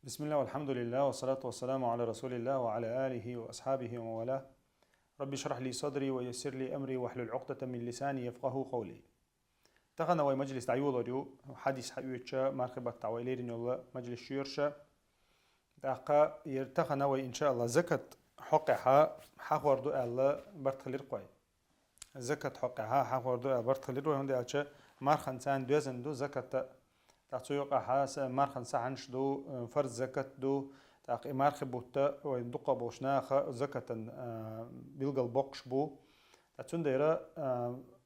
بسم الله والحمد لله والصلاة والسلام على رسول الله وعلى آله وأصحابه وموالاه. ربي اشرح لي صدري ويسر لي أمري واحلل عقدة من لساني يفقه قولي. تغنى وي مجلس تعيول جو حديث حيوتشا مرخبة تعويلين يلا مجلس شيرشا دقا يرتغنى وي إن شاء الله زكاة حقها حوردو ألا برتخلير قوي زكاة حقها حوردو ألا برتخلير قوي هندي أشا مرخن سان دوزن دو زكاة تاقسويق حاس مارخن سعنش دو فرز زكاة دو تاق مارخ بوتا ويندقى بوشناخ زكاة بيلقى البقش بو تاتون ديرا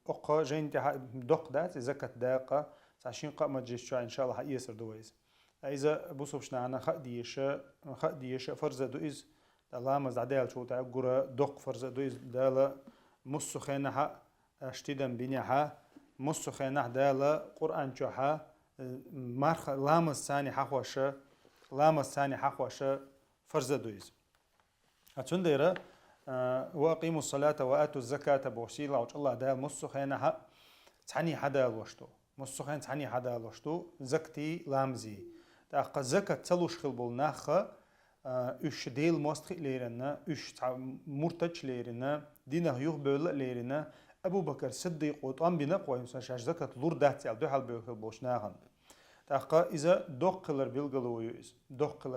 أقا جين دق دات زكاة داقة سعشين قا مجيش إن شاء الله يسر دويز إذا بوصوبشنا عنا خديش فرز دو إز دلام زعدال شو تاقورا دق فرز دو إز دالا مصو خينها اشتدن بنيها مصو خينها دالا قرآن شوها مارخ لامس ثاني حخوشة فرز دويز أتون ديرا وأقيموا الصلاة وآتوا الزكاة بوسيلة وش الله دال مصخينها تعني حدا الوشتو مصخين تعني حدا الوشتو زكتي لامزي تاق زكاة تلوش خلبول ناخا üç değil mostliklerine, üç murtaçlerine, dinah yuh bölüklerine, Ebu Bakır Sıddık otan bine koyumsa şaşzakat lur dahtial duhal bölükül boşnağın. Taqa iza doqqilar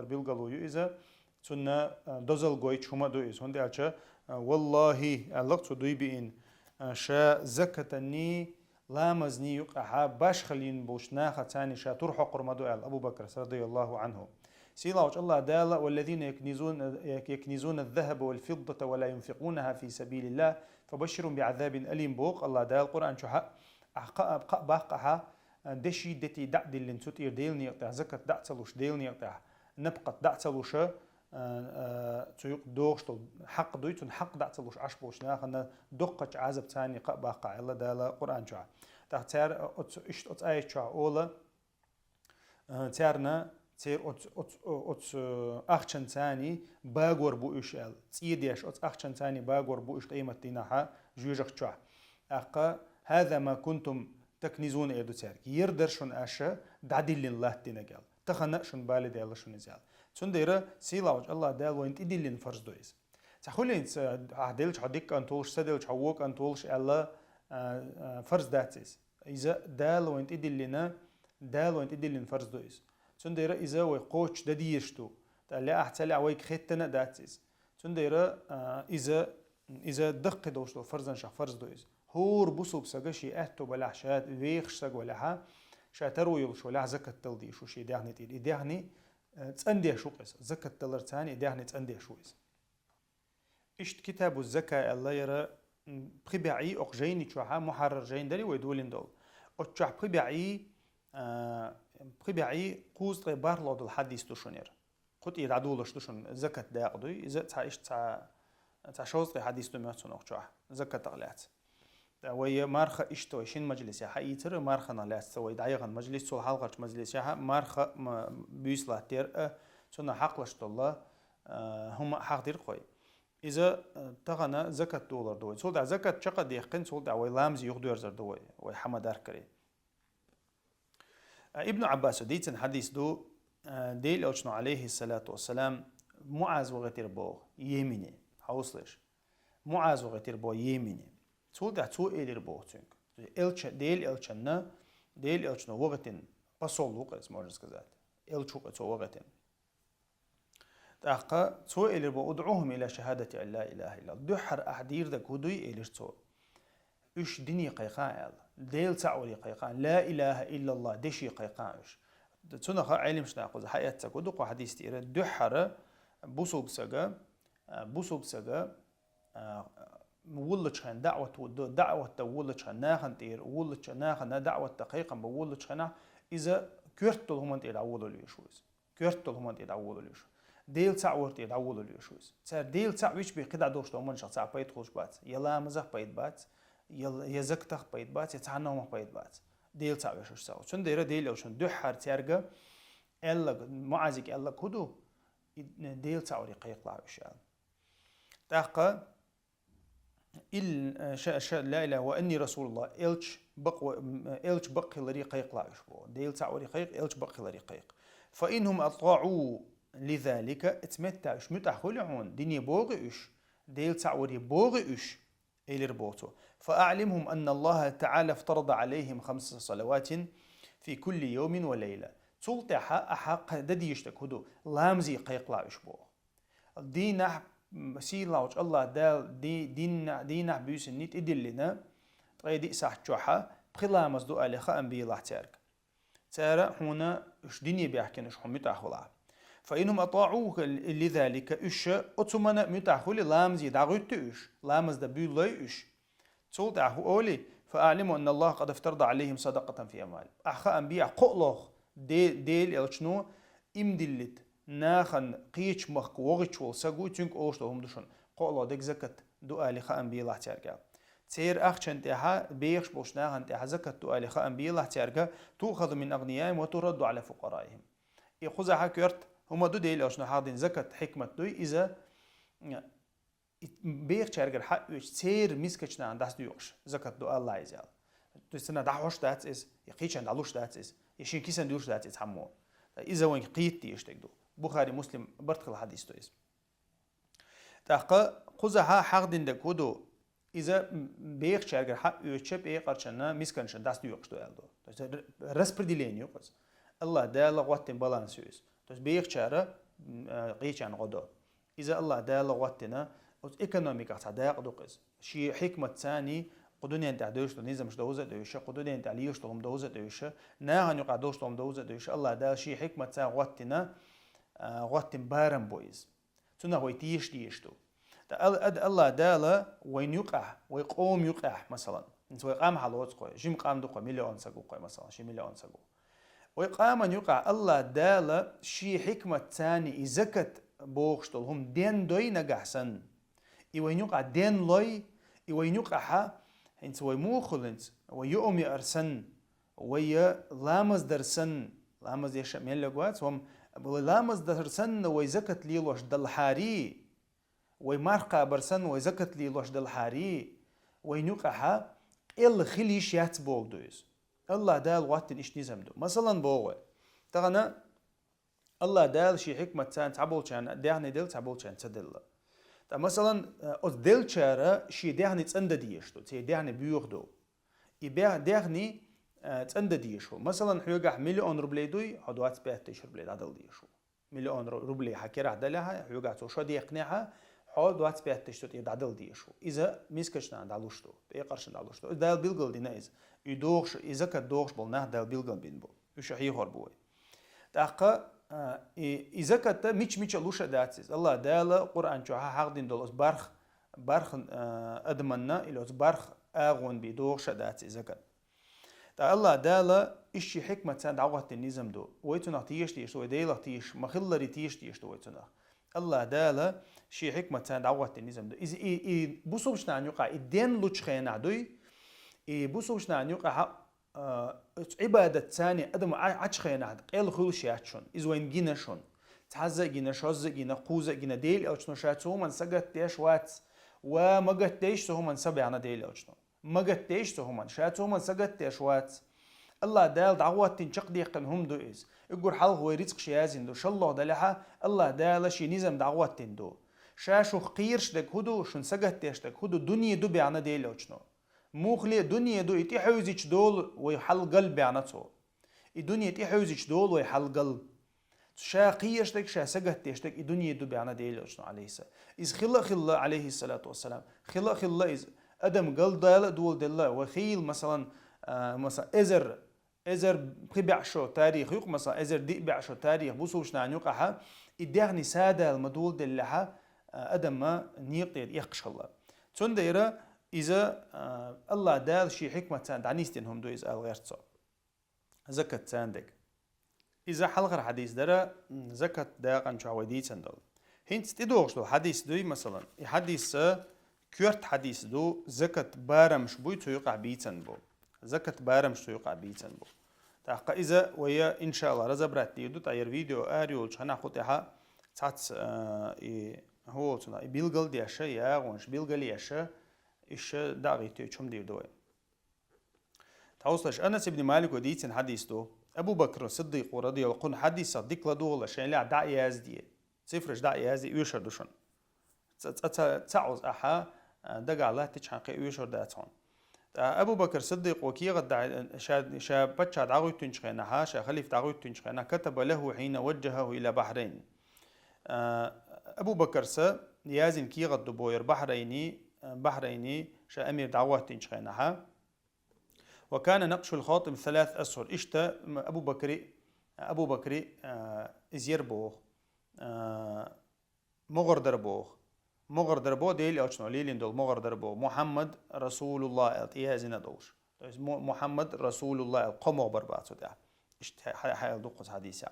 bilgaluyu iza sunna dozal goy çuma doyuz. Hondi aça vallahi Allah tuduy biin şa zakatani lamazni yuqaha baş khalin boşnağa tani şa turhu qurmadu al Ebu Bakır radıyallahu anhu. سيلا وجه الله دالا والذين يكنزون الذهب والفضة ولا ينفقونها في سبيل الله فبشرهم بعذاب أليم بوق الله دال القرآن شو حق باقها دشي دتي دعد اللي نسوتير ديلني يقطع زكاة دعتلوش ديلني يقطع نبقى دعتلوش تيق دوشتل حق دويتون حق دعتلوش عشبوش ناخنا دقة عذاب ثاني باقع الله دالا القرآن شو تختار اشت آية شو أولا تارنا تير أت أخشن ثاني باغور بو إشال تيديش أت أخشن ثاني باغور بو إش قيمة دينها جوجك شوا أقا هذا ما كنتم تكنزون إيدو تيرك يردرشون أشا دعدل الله تنقل تخنقشون بالي ديال شون نزال سنديرة سيلاوج الله دال وين تدلين فرز دويز تخولين عدلش عديك أنتولش سدلش حووك أنتولش الله فرز داتيز إذا دال وين تدلين فرز دويز سنديرة إذا ويقوش دديشتو تالي أحتلي عويك خيتنا داتيز سنديرة إذا دق دوشتو فرزن شخ فرز دويز هور بوسوب سجشي أهتو بلح شات ويخش سج ولها شاترو يلش ولا زكاة تلدي شو شي دهني تيل دهني تندي شو قيس زكاة تلر ثاني دهني تندي شو قيس إشت كتاب الزكاة الله يرى بخبعي أقجيني شوها محرر جين داري ويدولين دول أتشح بخبعي قوز غبار لود الحديث تشونير قط يدعدولش تشون زكاة داقدوي إذا تعيش تعشوز حديث تماتون أقجاه زكاة تغلات ويا مارخة إشتوي شين مجلس يا حيتر مارخة نلاس سوي دعيغن مجلس سو حلقة مجلس يا مارخة بيسلا تير سونا حقلش الله هم حقدير قوي إذا تغنى زكاة دولار دوي سول دع زكاة شقة ديقين سول دع ويلامز يخدو يرزر دوي ويحمد أركري ابن عباس ديتن حديث دو ديل أوشنو عليه الصلاة والسلام معاذ وغتير بو يميني حوصلش معاذ وغتير بو يميني سول ده تو إيدر بوتشنك ديل إلشنا وقتين بصول وقت مورس كذات إلش وقت وقتين تأقى تو إيدر بو أدعوهم إلى شهادة أن لا إله إلا الله دحر أحدير ده كودوي إيدر تو إيش دنيا قيقان ديل تعوري قيقان لا إله إلا الله دشي قيقان إيش تسونا خا علم شنا قوز حياة تكودو قو حديث تيرة دحر بوسوب سجا مولتشان دعوة ولتشان ناخن تير ولتشان ناخن دعوة دقيقة بولتشان إذا كرتل هم أنت يدعولوا ليشوز ديل تعورت يدعولوا ليشوز صار ديل تعويش بقطع دوش لو من شخص عبيت خوش بات يلا مزح بيت بات يزكتخ بيت بات يتعنوا بيت بات ديل تعويش وش ساو شن ديره ديل أو شن دحر تيرجع إلا معازك إلا كودو ديل تعوري قيق لعوشان تاقة لا إله وأني رسول الله إلش بق لري قيق لا يشبو ديل تعوري قيق إلش بق لري قيق فإنهم أطاعوا لذلك اتمتع اش متأخلعون دنيا بوغئش ديل تعوري بوغئش إلى ربوتو فأعلمهم أن الله تعالى افترض عليهم 5 صلوات في كل يوم وليلة تلت أحق دديشتك هدو لامزي قيقلا إشبو دينح سيلاوش الله دال دينح بيوسن نيت إدلنا تغيدي ساحتشوحا بخلامز دو أليخا أنبي الله تارك تارا هنا إش ديني بيحكي إش هم متأخلا فإنهم أطاعوك لذلك إش أتمنى متأخل لامزي داغوت إش لامز دبيولي إش تلت أحو أولي فأعلموا أن الله قد افترض عليهم صدقة في أموال أخا أنبياء قلوخ ديل يلشنو إمدلت ناخن قيش مخ وغيش والسقو تنك أوشتهم دشون قلو ديك زكت دؤالي خا أنبياء الله تارجع تير أخشن تيها بيخش بوشناهن تيها زكت دؤالي خا أنبياء الله تارجع تؤخذ من أغنيائهم وترد على فقرائهم يخوزها كرت هما دو ديل أوشنو حاضن زكت حكمة دوي إذا بيخ تارجع حق تير مسكتشنا عن داس ديوش زكت دؤال الله يزال تستنا دعوش دات إز يقيشن دعوش دات إز يشين كيسن ديوش دات إز حمو إذا وين قيت يشتكدو بخاري مسلم برتقل الحديث تويس تاقا قزها حقدين دكودو إذا بيخ شارجر حق يوتشب إيه قرشنا مسكنشن داس ديوش دو ألدو رسبرديلين يوقز الله دا لغواتين بالانس يوز بيخ شارة قيشان غدو إذا الله دا لغواتنا إيكونوميك أعتداق دوقز شي حكمة ثاني قدوني أنت عدوش تنيزم مش دوزة دوشة قدوني أنت عليش تهم دوزة دوشة ناهن يقع دوش تهم دوزة دوشة الله دا شي حكمة ثاني غواتنا غواتن بارم بويز تنا هو تيش ديشتو الله دالا وين يقع ويقوم يقع مثلا انت ويقام حلوت قوي جيم قام دقه مليون سقو قوي مثلا شي مليون سقو ويقام ان يقع الله دالا شي حكمة ثاني إزكت بوخشتل هم دين دوي نجحسن وين يقع دين لوي وين يقع انت ويموخل انت ويؤمي أرسن ويا لامز درسن لامز يشمل لقوات هم لامز درسن ويزكت ليلوش دلحاري ويمارقا برسن ويزكت ليلوش دلحاري وينوقعها إل خليش ياتبوغ دويز الله دال واتن إش نزمدو مثلا بوغي تغنى الله دال شي حكمة تان تعبولشان ديعني دل تعبولشان تدل مثلا أز دل شارة شي ديعني تسند ديشتو تي ديعني بيوغدو يبيع ديعني تسند ديشو مثلا حيوقع مليون روبلي دوي عدوات بيهتش روبلي عدل ديشو مليون روبلي حكير عدلها حيوقع توشو دي يقنعها عدوات بيهتش توت عدل ديشو إذا ميسكشنا عدلوشتو بيقرشن عدلوشتو دال بيلغل دينايز يدوغش إذا كدوغش بلناه دال بيلغل بينبو يشحي خربوي تاقا إذا كنت ميش لوشة داتسيز الله دال قرآن شو حقدين دول برخ أدمنا إلى برخ أغون بدوغش داتسيز إذا كنت الله دال إشي حكمة سند عوضت النظام دو ويتنا تيش ويديلا تيش مخلري تيش ويتنا الله دال شي حكمة سند عوضت النظام دو إذا بوسوبشنا عن يقع الدين لوتشخين عدوي بوسوبشنا عن يقع عبادة ثانية أدم عشخين عد قيل خلوش ياتشون إذا وين جينا شون تحزق جينا شوز جينا قوزة جينا ديل أو شنو شاتو من سجت تيش وات وما قت تيش تو من سبعنا ديل أو شنو ما قت تيش تو من شاتو من سجت تيش وات الله دال دعوات تنشق ديقن هم دو إز يقول حلق ويرزق شيازين دو شالله دلها الله دال شي نظام دعوات تندو شاشو قيرش دك هدو شن سجت تيش دك هدو دنيا دو بيعنا ديل أو شنو موخلي دنيا دو يتي حوزيش دول ويحل قلب بعناته الدنيا يتي حوزيش دول ويحل قلب شا قيشتك شا سجتيشتك الدنيا دو بعنا ديل شنو عليه إذ خلا عليه الصلاة والسلام خلا إذ أدم قل دال دول دلا وخيل مثلا إزر بيعشوا تاريخ يق مثلا إزر دي بيعشوا تاريخ بوسوش نعنيقها إدعني سادة المدول دلها أدم ما نيقير يقش الله تنديره إذا الله دال شي حكمة تاند عنيستينهم دو إذا غير تصاب زكاة تاندك إذا حلقة حديث درا زكاة داقن شعودي تاندل هين تدوغش دو حديث دوي مثلا حديث كورت حديث دو زكاة بارمش بوي تيقع بيتن بو زكاة بارمش تيقع بيتن بو تحقا إذا ويا إن شاء الله رزبرات ديدو تاير فيديو آريو لشحنا خوتها تات هو تنا بيلغل دياشا يا غونش بيلغل ياشا إيش داغي تيجهم دير دوي. توصلش أنس بن مالك وديتن حديث دو أبو بكر الصديق رضي الله عنه حديث صديق لدول شيء لا داعي يزدي صفرش داعي يزدي يشر دوشن تعوز أحا دقع الله تشحق يشر داتون أبو بكر الصديق وكي غد شاب بتشاد عغوي تنشخنا حاشا خليفة عغوي تنشخنا كتب له حين وجهه إلى بحرين أبو بكر يازن كي غد بوير بحريني شا أمير دعوة تنشخنا وكان نقش الخاتم 3 أشهر إشتا أبو بكر إزير بوغ مغر دربوغ ديل أوشنو ليلين دول مغر دربوغ محمد رسول الله إيازنا دوش محمد رسول الله قمو برباتو ده حيال دوقس حديثة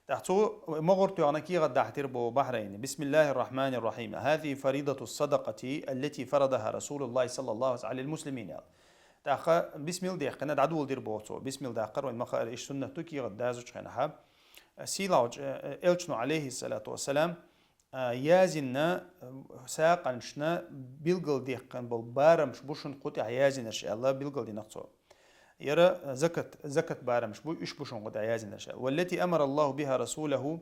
تحتو مغرتو أنا كي غد دحتر بو بحرين بسم الله الرحمن الرحيم هذه فريضة الصدقة التي فرضها رسول الله صلى الله عليه وسلم على المسلمين تاخا بسم الله ديقنا دعدول دير بوتو بسم الله داقر وين مخا إيش سنة توكي غد دازوش خينها سيلاوج إلشنو عليه الصلاة والسلام يازنا ساقنشنا بيلقل ديقن بالبارمش بوشن قطع يازن إن شاء الله بيلقل دي نقصو يرى زكاة بارمش بو إيش بوشن قطع يازن إن شاء الله والتي أمر الله بها رسوله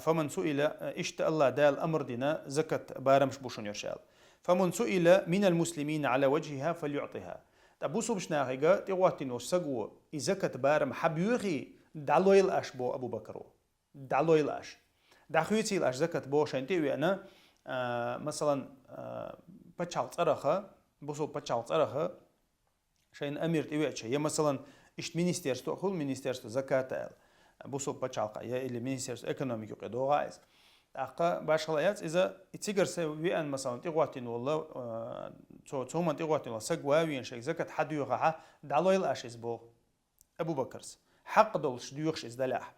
فمن سئل إشت الله دال أمر دينا زكاة بارمش بوشن يرشال فمن سئل من المسلمين على وجهها فليعطيها تبوسو بشناغيغا تيواتينو سقو إزكاة بارم حبيوغي دالويل أش بو أبو بكرو دالويل أش داخويتي الأش زكاة بو شانتي ويانا مثلا بتشال صرخة بوسو بتشال صرخة شين أمير تيويتش هي مثلا إشت مينيستيرستو خل مينيستيرستو زكاة بوسو بتشالقة يا اللي مينيستيرستو إيكونوميكو قدو غايز أقا باش خلايات إذا تيجر سويان مثلا تيغواتين والله توما تيغواتين والله سقوا وين شيء زكاة حد يوقعها دالويل أش إزبو أبو بكرس حق دولش ديوخش إزدلاح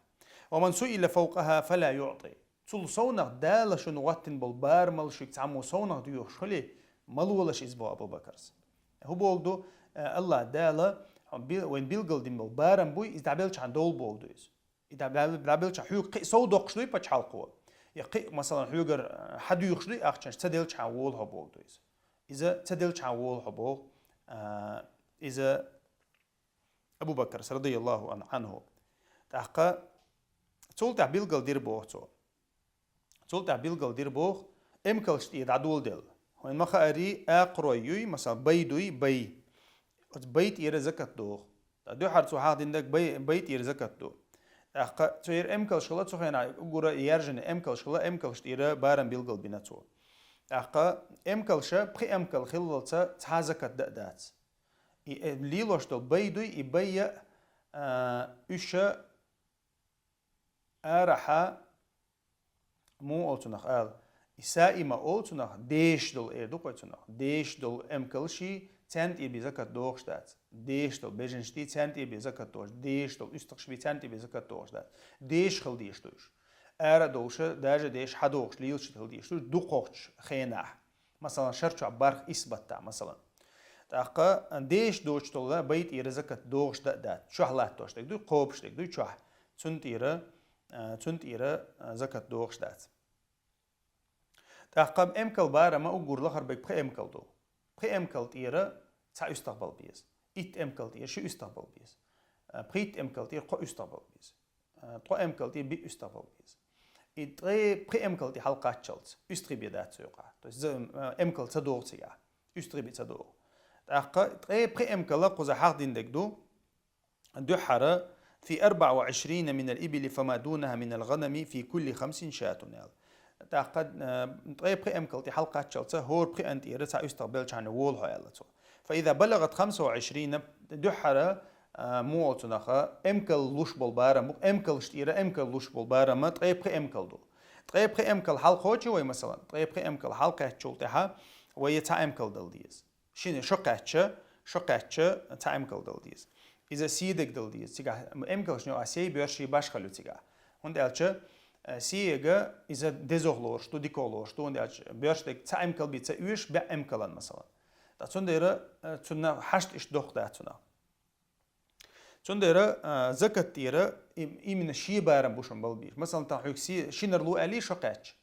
ومن سئل فوقها فلا يعطي تول صونغ دالش نواتن بالبار ملشيك تعمو صونغ ديوخش خلي ملولش إزبو أبو بكرس هو بولدو الله دالا وين بيلقل دين بالبارم بوي إزدابيلش عن دول بولدو إز إزدابيلش حيوق صو دوخشلي بتشالقوا يقي مثلا حيوغر حد يخشلي أخشنش تدلش عن وول هبولدو إز إذا تدلش عن وول هبول إذا أبو بكر رضي الله عنه تحقا تولتع بيلقل دير بوغ تولتع بيلقل دير بوغ امكلش يدعدول دل وين مخا أري أقروي مثلا بيدوي بيت يرى زكاة دوغ دو حد سو حاق ديندك بيت يرى زكاة دوغ تحقا تير امكلش خلا تخينا أقورا يرجن امكلش خلا امكلش يرى بارن بيلقل بيناتو تحقا امكلش بخي امكل خلالتا تحازكاة دقدات ليلوش دل بيدوي يبيع إشا أرحا مو أولتناخ إسائما أولتناخ ديش دل إيردو قويتناخ ديش دل أمكلشي تانت إبي زكاة دوغشتات ديش دل بيجنشتي تانت إبي زكاة دوغش ديش دل استقشبي تانت إبي زكاة دوغشتات ديش خل ديش دوش أرا دوشة داجة ديش حدوغش ليلش دل ديش دوش دوقوغش خيناح مثلا شرچو عبارخ إثباتا مثلا تاقا ديش دوش دل بيت إيرا زكاة دوغش دات شوحلات دوش دو قوبش دو شوح تنت إيرا زكاة دوغش دات تاقا أمكل بارا ما أقول لخر بيك بخي أمكل دو بخي أمكل تيرا تا يستقبل بيز إت أمكل تير شو يستقبل بيز بخيت أمكل تير قو يستقبل بيز طو أمكل تير بي يستقبل بيز إتغي بخي أمكل تي حلقات شلت يستغي بيدات سيوقع أمكل تدوغ تيغا يستغي بي تدوغ تاقا إتغي بخي أمكل قوزا حق دين دك دو حرا في 24 من الإبل فما دونها من الغنم في كل 5 شاة تاقد طيب بخي أمكلتي حلقة شلته هور بخي أنت إيرتا يستقبلش عن وول هايلتو فإذا بلغت 25 دحرة موتو نخا أمكل لوش بالبارة أمكل شتيرة أمكل لوش بالبارة ما طيب بخي أمكل دو طيب بخي أمكل حلقة وجه وي مثلا طيب بخي أمكل حلقة شلتها ويتا أمكل دلديز شنو شقاتش تا أمكل دلديز إذا سيدك دلديز تيجا أمكل شنو أسيء بيرشي باش خلو تيجا هون دالش سيجا إذا دزوغلوش تو ديكولوش تو دالش بيرشتك تا أمكل بيتا يوش بأمكلان مثلا تون ديرا تون حشت إش دوخ داتنا تون ديرا زكاة ديرا إيمن شي بارم بوشن بالبير مثلا تحوك شينر لو ألي شقاتش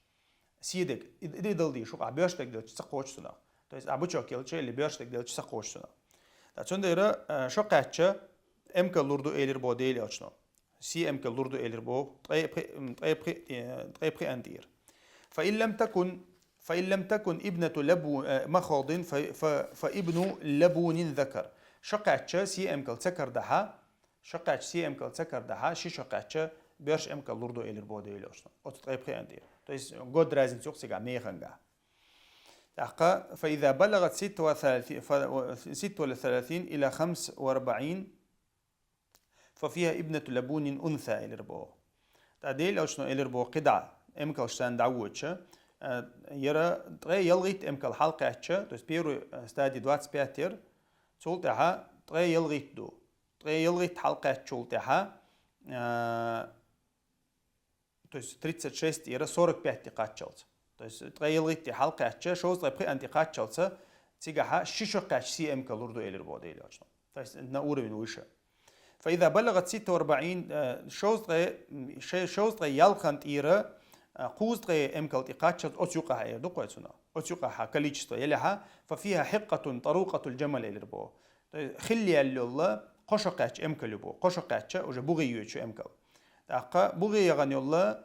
سيدك إدي دلدي شقع بيرشتك دلش سقوش تنا تو إذا أبوشو كيلش اللي بيرشتك دلش سقوش تنا تون ديرا شقاتش امكل لوردو إيلر بو ديلي أشنو سي امكل لوردو إيلر بو طيب أندير فإن لم تكن ابنة لبو مخاض فابن لبون ذكر شقعتش سي امكل تسكر دها شقعتش سي امكل تسكر دها شي شقعتش بيرش امكل لوردو إيلر بو ديلي أشنو طيب أندير تويس قد رازن سوق سيجا ميخنجا فإذا بلغت 36 إلى 45 ففيها ابنة لبون أنثى إلربو تعديل أو شنو إلربو قدعة إمكال شتان دعوتش يرى تغي يلغيت إمكال حلقة توس بيرو ستادي دوات سبياتير تولتها تغي يلغيت دو تغي يلغيت حلقة تولتها توس 36 يرى 45 قاتشلت توس تغي يلغيت حلقة شوز تغي أنت قاتشلت تيجاها شيشو قاتش سي إمكال لوردو إلربو ديلي أشنو توس نقول من وشه فإذا بلغت 46 شوز تغي يلخنت إيرا قوز تغي إمكال تقاتشت أتيوقها إير دو قويتسونا أتيوقها كليتشتو يلها ففيها حقة طروقة الجمل إلربو خلي الله قشقاتش إمكال يبو قشقاتش وجا بوغيوتش إمكال تاقا بوغي يغني الله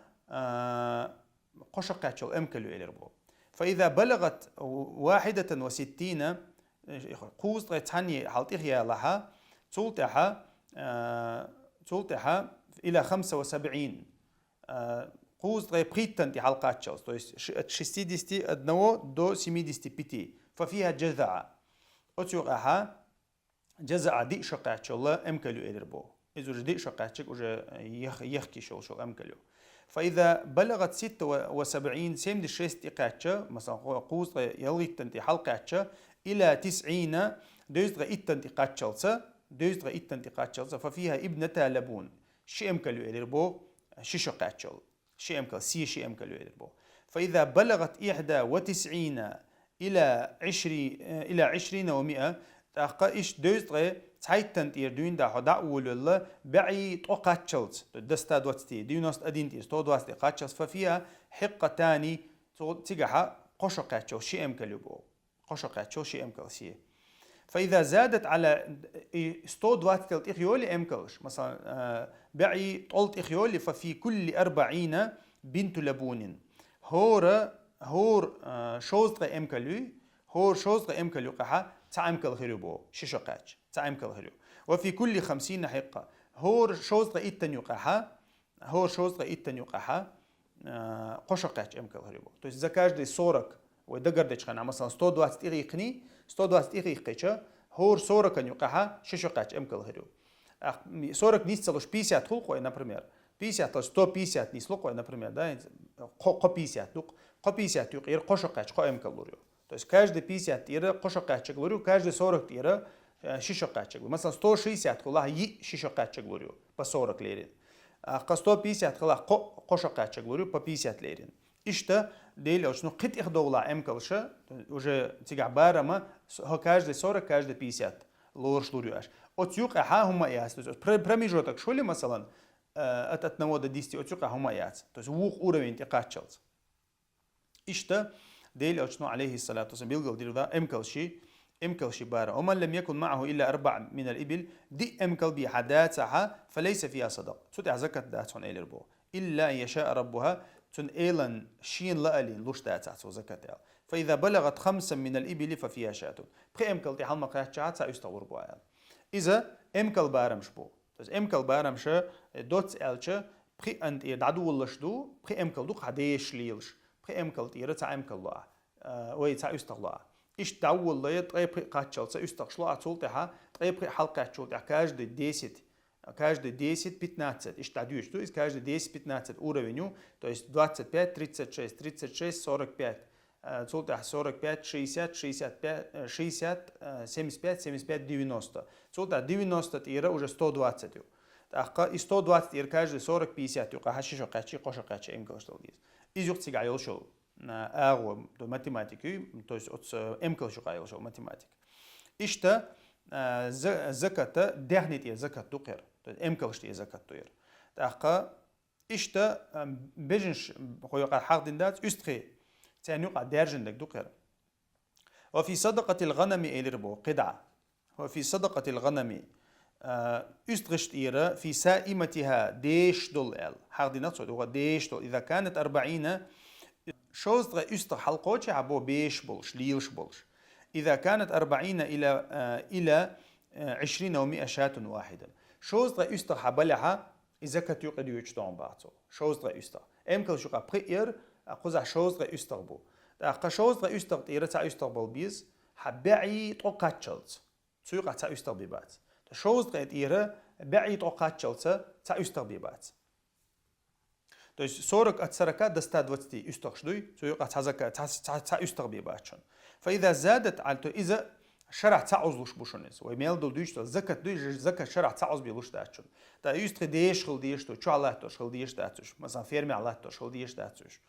قشقاتش إمكال إلربو فإذا بلغت 61 قوز تغي تاني حالتيخيا لها تولتها إلى 75 قوز تغي بريتن دي حلقات شوز تو есть 60 أدنو دو 75 ففيها جذعة أتوقعها جذعة دي شقات شو أمكلو إدربو إذا دي شقات شك وجا يحكي شو أمكلو فإذا بلغت 76 سيم دي شيست إقاتشة مثلا قوز تغي يلغيتن دي حلقات إلى 90 دوز تغي إتن دي قاتشلسة دوز تغي إتن دي قاتشلسة ففيها ابنة لبون شي أمكلو إدربو شي شقاتشل شي أمكل سي شي أمكل يدربو فإذا بلغت 91 إلى 20 و100 تاقا إيش دوزغي تايتن تير دوين دا حدا أول بعي توقاتشلز دستا دواتستي ديونست أدين تير تو دواتستي قاتشلز ففيها حقة تاني تيجاها قشقاتشو شي أمكل يبو قشقاتشو شي أمكل سي فإذا زادت على 120 إخيولي أمكلش مثلا بعي طولت إخيولي ففي كل 40 بنت لبون هور شوزغ أمكلو هور شوزغ أمكلو قحا تعمكل غيربو ششقاتش تعمكل غيرو وفي كل 50 حقة هور شوزغ إتن يقحا هور شوزغ إتن يقحا قشقاتش أمكل غيربو تو زكاج دي صورك ودقر ديش خنا مثلا 120 إغيقني 120 إغيقيتش هور صورك يقحا ششقاتش أمكل غيرو 40 нисцелош 50 хулкой, например, 50 то 150 нислокой, например, да, ко 50 дук, ко 50 юк ир кошокач ко эмкал лурю. То есть каждый 50 ира кошокачек лурю, каждый 40 ира шишокачек. مثلا 160 кулах и шишокачек лурю по 40 лерин. А 150 кулах кошокачек лурю по 50 лерин. إشتا ديل أو شنو قط إخدولا أمكلشة уже تيجع بارما هو каждый 40 каждый 50 лурш лурюаш. أتيوق أحا هما ياس. промежуток شو اللي مثلا أتنو до 10 أتيوق هما ياس. То есть ووق уровень تقاتشلز. إشتا ديل أو شنو عليه الصلاة والسلام بيلقوا ديردا أمكلشي بارا ومن لم يكن معه إلا 4 من الإبل دي أمكل بحداتها فليس فيها صدق. تدع زكاة داتون إلربو إلا أن يشاء ربها تن إيلن شين لألين لوش داتو زكاة. فإذا بلغت 5 من الإبل ففيها شاة. بخي أمكل تحل مقاعد سيستغرب بها. إذا أمكل بارمش بو. بس أمكل بارمش دوتس ألش بخي أنت يدعو اللش دو بخي أمكل دوق عديش ليلش بخي أمكل تيرة تع أمكل الله ويتع يستغلا. إيش دعو الله يطيب قاتشل سيستغشلا أتولتها طيب حلقة تشولتها каждый 10-15. إيش تعديش تو إذا каждый 10-15 уровню, то есть 25, 36, 36, 45. Цултах 45, 60, 65, 60, 75, 75, 90. Цултах 90 тира уже 120. Так и 120 тира каждый 40, 50. Юка хашишо качи, кошо качи, эмкалштал диз. Из юк цига йолшол на агу до математики, то есть от эмкалшу йолшол математик. Ишта заката дехнит я закат тукер. То есть эмкалшти я закат туер. Так ишта бежинш хойка хагдин дат үстхи تانيقع دارجن لك دقير. وفي صدقة الغنم إلربو قدعة. وفي صدقة الغنم أستغشت إيرا في سائمتها ديش دول ال حاضي نقصد هو ديش دول إذا كانت 40 شوز تغي أستغ حلقوش عبو بيش بولش ليلش بولش إذا كانت 40 إلى 20 و100 شاة واحدة شوز تغي أستغ حبلها إذا كنت يقعد يجتون بعضه شوز تغي أستغ أمكن شو قبقير أقوز شوز تغي أستغ بو أقا شوز تغي أستغ تيرا تا أستغ بولبيز حبعي توقاتشلت سويقع تا أستغ ببات شوز تغي تيرا بعي توقاتشلت تا أستغ ببات То есть 40 от 40 до 120 يستغشدوي سويقع تا أستغ بباتشون فإذا زادت على إذا شرع تعوز بوشونيز ويميل دول دويشتو زكاة دويش زكاة شرع تعوز بيلوش داتشون تا يستغ ديش خل ديشتو شو الله توش خل ديش داتوش مثلا فيرمي الله توش خل ديش داتوش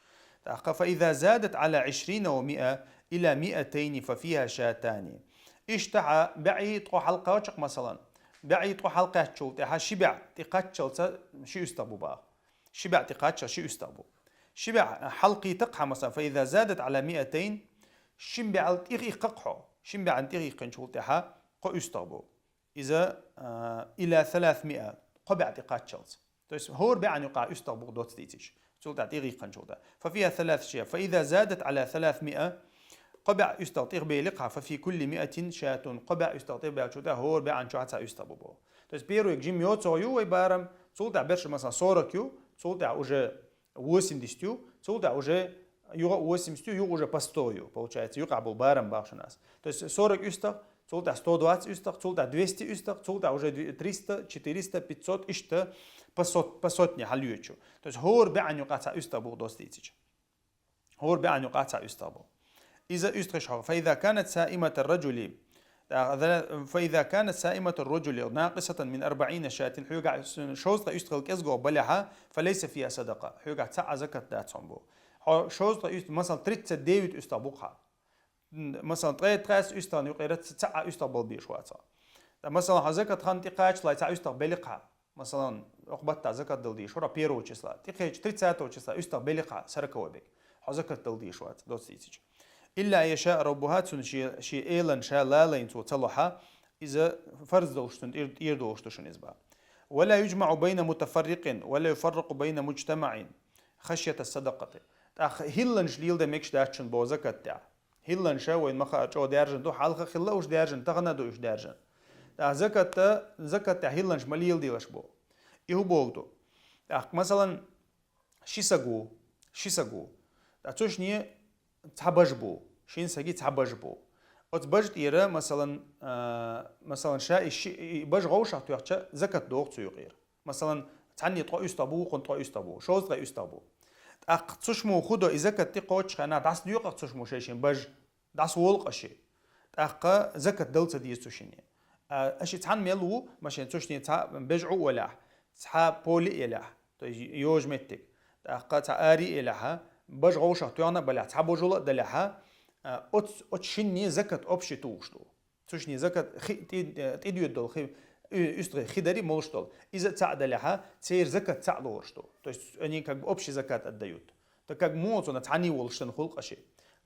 فإذا زادت على 20 و100 إلى 200 ففيها شاتان اشتعى بعي طو حلقة وشق مثلا بعي طو حلقة شول تها شبع تقات شول شي يستغبو بقى شبع تقات شي يستغبو شبع حلقي تقحى مثلا فإذا زادت على 200 شبع التيغي ققحو شبع عن تيغي قنشول تها قو يستغبو إذا إلى 300 قبع تقات شول هور بيع يقع يستغبو دوت ستيتش ففيها 3 أشياء فإذا زادت على 300 قبع يستطيع بيلقها ففي كل 100 شاة قبع يستطيع بيلقها هو بيع عن شواتها يستبوبو بيرو يجيم يوتو يو ويبارم تولدع برش مثلا صوركيو تولدع уже 80 تولدع уже يوغا 80 يوغا уже по 100 получается يقع بالبارم باخش ناس 40 يستغ تولدع 120 يستغ تولدع 200 يستغ تولدع уже 300 400 500 اشتا по сотне حليوتشو то есть هور بيعن يقاطع يستبو دوستيتش هور بيعن يقاطع يستبو إذا يستخش فإذا كانت سائمة الرجل ناقصة من 40 شاة حيوقع شوز يستغل كزغو بلها فليس فيها صدقة حيوقع تسعى زكاة داتهم بو شوز مثلا تريت ديوت يستبوقها مثلا تريت يستغل يقيرت تسعى يستبل بيشواتا مثلا زكاة خانتقاش لا تسعى يستبلقها مثلا عقبت زكاة دلدي شورا بيرو числа تيخيج 30 числа يستقبلق سركوبك حزكاة دلدي شوات دوتسيتش إلا يشاء ربهات شي إيلان شاء لا لين تصلحها إذا فرز دولشتن يردولشتشن إزبا ولا يجمع بين متفرق ولا يفرق بين مجتمع خشية الصدقة هيلان شليل ده ميكش داشن بو زكاة تاع هيلان شا وين مخا جو دارجن دو حلقة خلاوش دارجن تغنى دوش دارجن زكاة هيلانش مليل ديلاش بو يهو بوغدو مثلا شيساغو تشني تحبج بو شين ساغي تحبج بو اتبج تيرا مثلا شا بج غوش تيخشا زكاة دوغ تيغير مثلا تعني طو يستبو قن طو يستبو شوز غا يستبو تشمو خدو اذا كنت تقوش انا داس ديوق تشمو شيشين بج داس ولق اشي زكاة دلتا ديستوشيني أشي تحن ميلو ماشين تشني بجعو ولا تح بولي إله يوج متك قط آري إلها بجعوشة تيانا بلا تحبوجولا دلها أتشني زكاة أبشي توشلو تشني زكاة تيديو دول خي يستغي خدري مولشتول إذا تعدلها تير زكاة تعلورشتو أني كاب أبشي زكاة الديوت كاب موتو نتعني ولشتن خلق أشي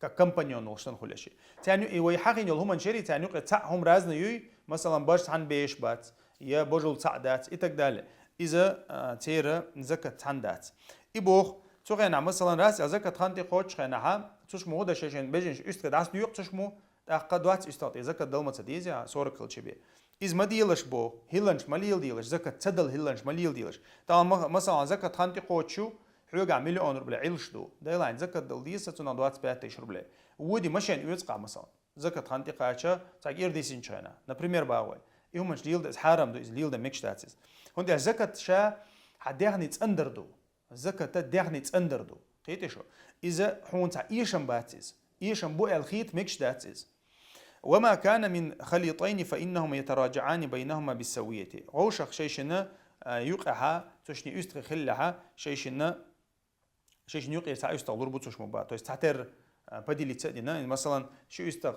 ككمبانيون ولشتن خلق أشي تاني ويحقين يلهم انشري تاني تعهم رازنا يوي مثلا باش عن بيش بات يا بجول تعدات إتقدال إذا تيرا زكاة عندات إبوخ تغينا مثلا راس زكاة خانتي خوش خيناها تشمو هذا شيء بيجنش استقد عس ديوق تشمو قدوات استطيع زكاة دلمة تديزيا صورك كل شيء إذا ما ديلش بو هيلنش مليل ديلش زكاة تدل هيلنش مليل ديلش طبعا مثلا زكاة خانتي خوشو حيوقع مليون ربع عيلش دو دايلاين زكاة دل ديسة تنادوات بات تشرب له ودي مشان يوزقع مثلا زكاة خانتي قاشة تاجير ديسين شينا نبريمير باوي يهمش ديل ده حرام دو إز ديل ده ميكشتاتس هندي زكاة شا حديهني تأندردو زكاة تديهني تأندردو قيتشو إذا حونتا إيشم باتز إيشم بو الخيط ميكشتاتس وما كان من خليطين فإنهم يتراجعان بينهما بالسوية غوشخ شيشنا يقعها تشني أستغي خلها شيشن يقع سايستغ ضربو تشمو با تو استحتر بديلي تسدينا مثلا شي يستغ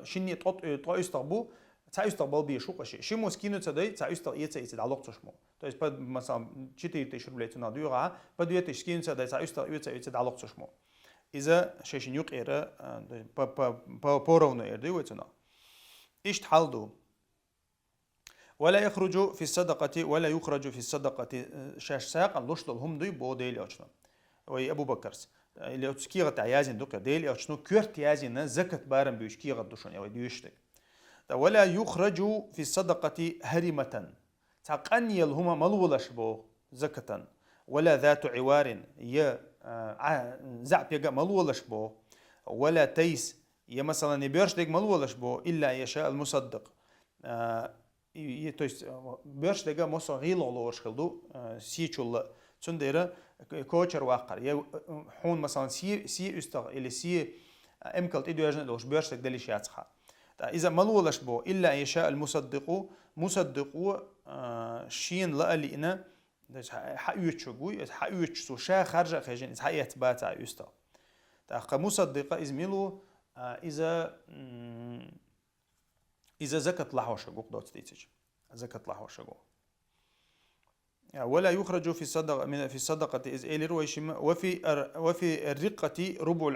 شني طو يستغبو سايستغ بي شو قشي شي مسكينو تدي سايستغ يتعلق تشمو تو است مثلا چتي تشربليتنا ديوغا بدو يتشكين تدي سايستغ يتعلق تشمو إذا شيشن يقير بورون يردي وتنا إيش تحلدو ولا يخرج في الصدقة ولا يخرج في الصدقة شاش ساق اللوش هم دي بو ديل أشنا وي أبو بكرس اللي أتسكيغة عيازين دوكا ديل أشنا كورت يازين زكاة بارم بيش كيغة دوشون يا ديوشتك ولا يخرج في الصدقة هرمة تقن يلهما ملولش بو زكاة ولا ذات عوار ي زعب يجا ملولش بو ولا تيس يا مثلا يبيرش ديك ملولش بو إلا يشاء المصدق то есть бирш дега мосо гило лош хилду сичул цундера коучер واقر يا حون مثلا سي استغ или سي امكلت ادواجن لوش بيرش دك دليش ياتخا اذا ملولش بو الا يشاء المصدق مصدق شين لا لينا حيوتشو حيوتشو شا خرج خجن حيات باتا يستا تا مصدق ازميلو إذا زكت لحوشة جو قدوت تيجي زكت لحوشة جو ولا يخرج في الصدقة في الصدقة إذ إلى رويشم وفي الرقة ربع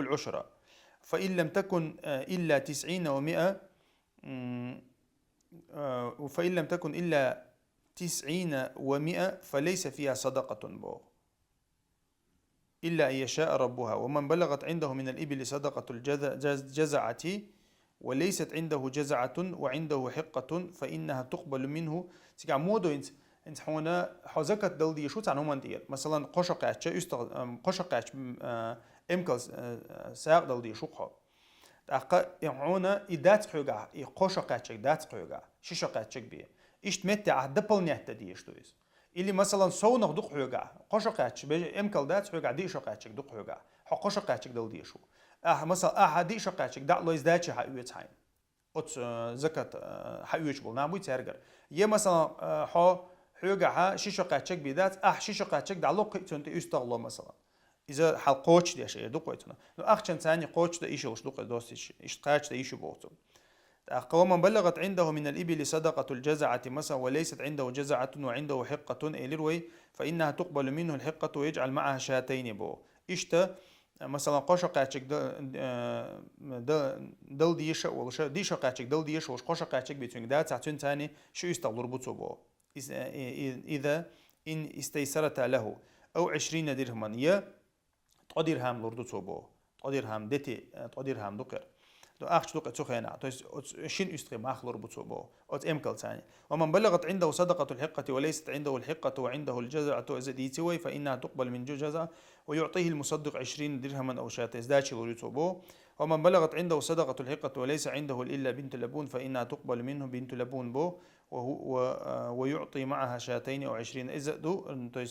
العشرة فإن لم تكن إلا 90 و100 فإن لم تكن إلا 90 و100 فليس فيها صدقة بو إلا أن يشاء ربها ومن بلغت عنده من الإبل صدقة الجزعة وليست عنده جزعة وعنده حقة فإنها تقبل منه تيجا مودو انت هنا حزكت دلدي شو تعنو من دير مثلا قشقاتش قشقاتش امكلز ساق دلدي شو خو اقا هنا ادات حوغا قشقاتش دات حوغا ششقاتش بي اشت متى دبل نيت دي شتويس اللي مثلا سونق دق حوغا قشقاتش امكل دات حوغا دي شقاتش دق حوغا قشقاتش دلدي شو مثلا دي شقاتش دع لو ازداتش حيوت هاين ات زكات حيوت بول نابوي ترجر يا مثلا حوغا شقاتش بيدات شقاتش دع لو قيتنت يستغلو مثلا اذا حال قوتش دي شيء دقيتنا لو اخشن ثاني قوتش ده ايش وش دق دوستش اشتقاش ده ايش بوتو قوما بلغت عنده من الإبل صدقة الجزعة مثلا وليست عنده جزعة وعنده حقة إلروي فإنها تقبل منه الحقة ويجعل معها شاتين بو إشتا مثلا قشقاتشك دل ديش وش ديش قاتشك دل ديش وش قشقاتشك بيتون ده تعتون ثاني شو يستغلر بوتو إذا إن استيسرت له أو 20 درهما يا تقدر هم لردو بو تقدر هم دتي تقدر هم دقر دو أخش دقة تخينا شين يستغي ماخلر بوتو أت إمكال ثاني ومن بلغت عنده صدقة الحقة وليست عنده الحقة وعنده الجزعة زديتوي فإنها تقبل من جزعة ويعطيه المصدق 20 درهما أو شاة ازدادش لوريتوبو ومن بلغت عنده صدقة الحقة وليس عنده إلا بنت لبون فإنها تقبل منه بنت لبون بو ويعطي معها شاتين أو 20 إذا دو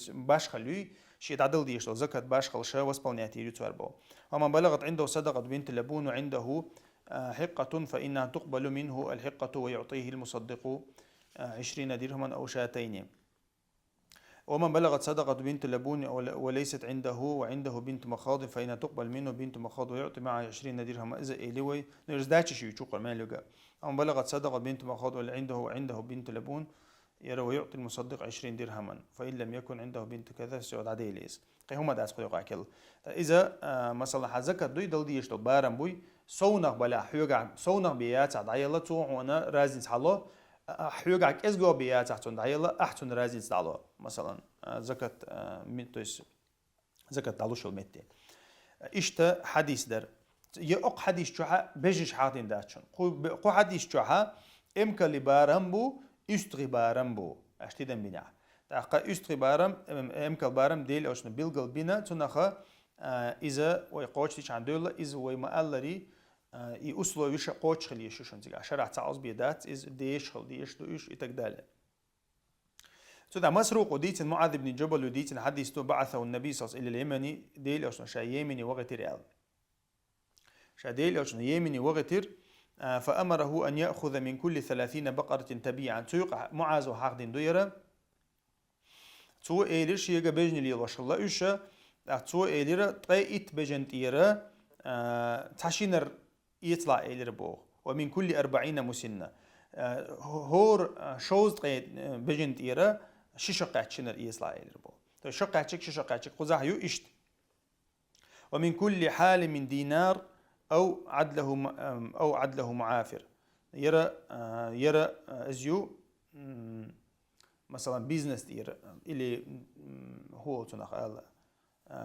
باش خلوي شيء تعدل ديش لو زكاة باش خلشة وسبالنياتي يتواربو ومن بلغت عنده صدقة بنت لبون وعنده حقة فإنها تقبل منه الحقة ويعطيه المصدق 20 درهما أو شاتين ومن بلغت صدقة بنت لبون وليست عنده وعنده بنت مخاض فإنها تقبل منه بنت مخاض ويعطي معها 20 درهما إذا إلوي نرزداتش شيء يشوق ما لقى ومن بلغت صدقة بنت مخاض وعنده بنت لبون يرى ويعطي المصدق 20 درهما فإن لم يكن عنده بنت كذا سيعود عدي ليس هما داس قيقع كل إذا مثلا حزكت دوي دل ديش دو بارم بوي سونغ بلا حيوغا سونغ بيات عدايلا تو هنا رازين حلو حيوغا كزغو بيات تحتون دايلا احتون رازين دالو مثلا زكاة ميتوس زكاة دالوش المتي اشتا حديث در يأق حديث جوها بيجش حاطين داتشون قو حديث جوها امكالي بارم بو استغي بارم بو اشتيدن بنا تاقا استغي بارم امكال بارم ديل اوشن بيلغل بنا تنخا إذا ويقوش تيش عن دولة إذا ويمألري يأصلوا ويش قوش خليه شو نزيج عشرة تعوز بيدات إذا ديش خل ديش دويش يتقداله. سودا مسروق وديتن معاذ بن جبل وديتن حديث تو بعثه النبي صلى الله عليه وسلم إلى اليمني ديل أوشن شا يمني وغتر شا ديل أوشن يمني وغتر فأمره أن يأخذ من كل 30 بقرة تبيعا تيق معاذ وحق دين دويرة تو إيرش يجا بيجني لي وش الله إيشه تو إيرة طيئت بجنتيرة تحشينر يطلع إيرة بو ومن كل 40 مسنة هور شوز طيئت بجنتيرة شقة تشينر يطلع إيرة بو تو شقة قزح يو إشت ومن كل حال من دينار أو عدله معافر يرى أزيو مثلا بيزنس دير إلي هو تناخ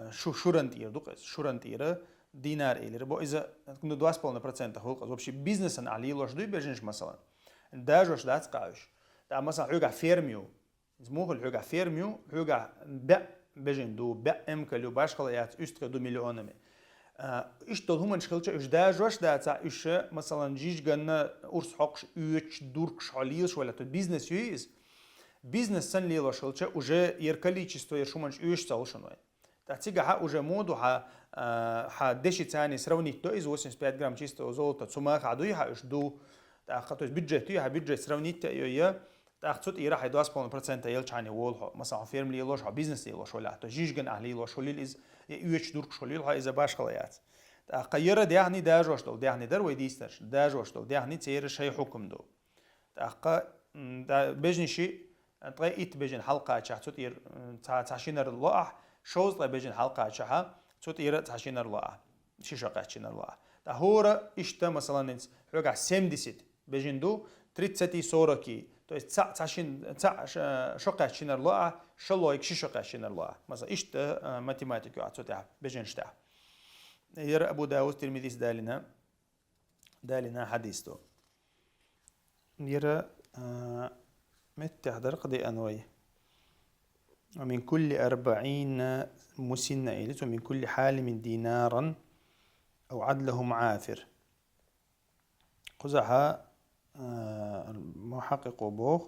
شورن دير دوقس شورن دير دينار إلي ربو إذا كنا 2,5% هو вообще бизнесен عليه لوش دوي بيجنش مثلا داجوش داتس قاوش دا مثلا حوجا فيرميو زموه حوجا فيرميو حوجا بع بيجن دو بع كلو باش خلايات أست 2 مليون مي إيش تول هم نشخلش إيش داجوش داتس إيش مثلا جيش جنا أرس حقش إيش دوركش عليش ولا تو بيزنس يوز بيزنس سن ليلو شلش уже يركليчество يرشومنش إيش صالشنوي تحتيجا ها уже моду ها دشي ثاني сравнить то из 85 грамм чистого золота цума хадуи ха إيش دو то есть бюджет ها бюджет сравнить ее تأخذت إيرا حي 2,5% يلشاني وولها مثلا فيرم ليلوش ها بيزنس ليلوش ولا تو جيجن أهلي ليلوش ولا إز يوش دوركش ولا ها إذا باش خلايات قيرة ديعني داجوش دو ديعني در ويديستش داجوش دو ديعني تير شيء حكم دو تأخذ بيجني شيء تغيت بيجن حلقة تأخذت إير تعشينر الله شوز لا بيجن حلقة تأخذ تأخذت إير تعشينر الله شيء شقة تعشينر الله تهورا إشتا مثلا نس حقا 70 بيجن دو 30-40 то есть شقة تعشينر الله شلو يكشي شقة تعشينر الله مثلا إشتا математику أتوتها بيجن شتا يرى أبو داود تلميذ دالنا حديثه يرى متحضر قضي أنوي ومن كل 40 مسنة إلت ومن كل حال من دينارا أو عدله معافر قزعها محقق بوخ